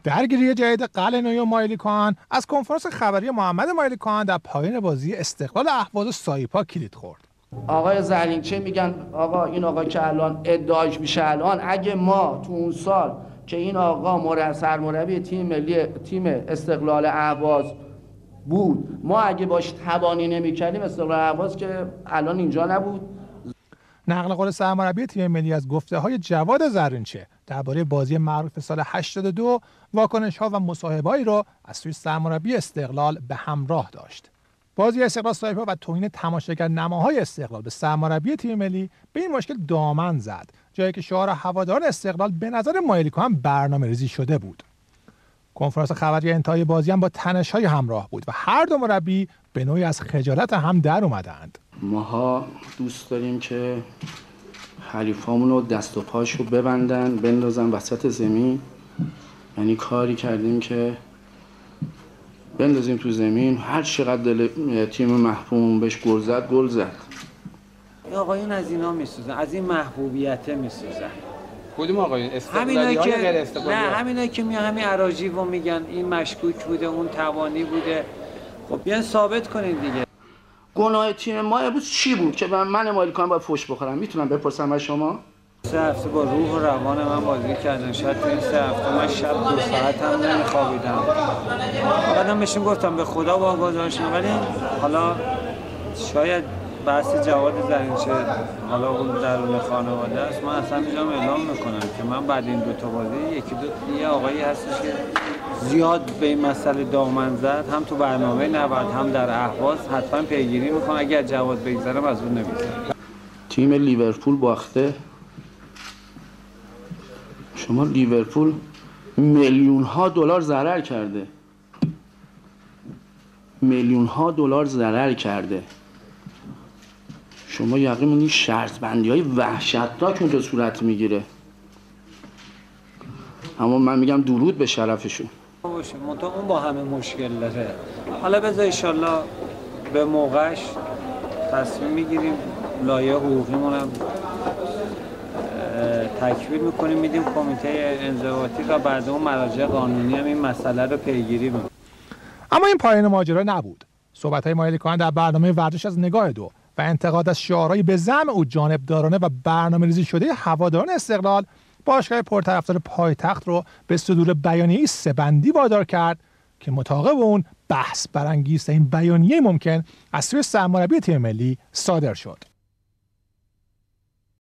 درگیری جدید قلعه‌نویی و مایلیکان از کنفرانس خبری محمد مایلیکان در پایان بازی استقلال اهواز و سایپا کلید خورد. آقای زرینچه میگن آقا این آقا که الان ادعاش میشه الان اگه ما تو اون سال که این آقا سرمربی تیم استقلال اهواز بود ما اگه باش تبانی نمی‌کردیم استقلال اهواز که الان اینجا نبود. نقل قول سرمربی تیم ملی از گفته‌های جواد زرینچه درباره بازی معروف سال 82 واکنش‌ها و مصاحبه‌ای را از سوی سرمربی استقلال به همراه داشت. بازی استقلال سایپا و توهین تماشاگر نماهای استقلال به سرمربی تیم ملی به این مشکل دامن زد، جایی که شعار هواداران استقلال به نظر مایلیکان برنامه‌ریزی شده بود. کنفرانس خبری انتهای بازی هم با تنش‌های همراه بود و هر دو مربی به نوعی از خجالت هم در اومدند. ماها دوست داریم که حریفامون رو دست و پاشو ببندن بندازن وسط زمین، یعنی کاری کردیم که بندازیم تو زمین هر چقدر دل تیم محبوب بهش گل زد. آقایون از اینا میسوزن، از این محبوبیت میسوزن. کدوم آقایون؟ استقلالی ها یا غیر استقلالی ها؟ نه همینایی که میان همین اراجیو میگن این مشکوک بوده اون توانی بوده. خب بیان ثابت کنین دیگه. گناه تیم ما امروز چی بود که من مایلیکان باید فوش بخورم؟ میتونم بپرسم از شما؟ 3 هفته با روح و روان من بازی کردم. شاید تو این 3 هفته من شب 2 ساعت هم نمیخوابیدم. بعدم بهشون گفتم به خدا واگذارشون، ولی حالا شاید بحث جواد زرینچه حالا اون درون خانواده است. من اصلا میجام اعلام میکنم که من بعد این 2 تا بازی یه آقایی هستش که زیاد به این مسئله دامن زد، هم تو برنامه 90 هم در اهواز حتما پیگیری میکنم. اگر جواد بگذرم از اون نمیگذرم. تیم لیورپول باخته. شما لیورپول میلیون ها دلار ضرر کرده. میلیون ها دلار ضرر کرده. شما یقین این شرط بندی های وحشتناک اونجا صورت میگیره. اما من میگم درود به شرفشون. منتها اون با همه مشکل داره. حالا بذار انشالله به موقعش تصمیم میگیریم، لایه حقوقیمون هم تکمیل میکنیم میدیم کمیته انضباطی و بعد اون مراجع قانونی هم این مسئله رو پیگیری میکنیم. اما این پایان ماجرا نبود. صحبت‌های مایلیکان در برنامه ورزش از نگاه دو و انتقاد از شعارهای به زعم او جانبدارانه و برنامه‌ریزی شده هواداران استقلال باشگاه پرطرفدار پایتخت رو به صدور بیانیه‌ای 3 بندی وادار کرد که مطابق اون بحث برانگیزترین بیانیه ممکن از سوی سرمربی تیم ملی صادر شد.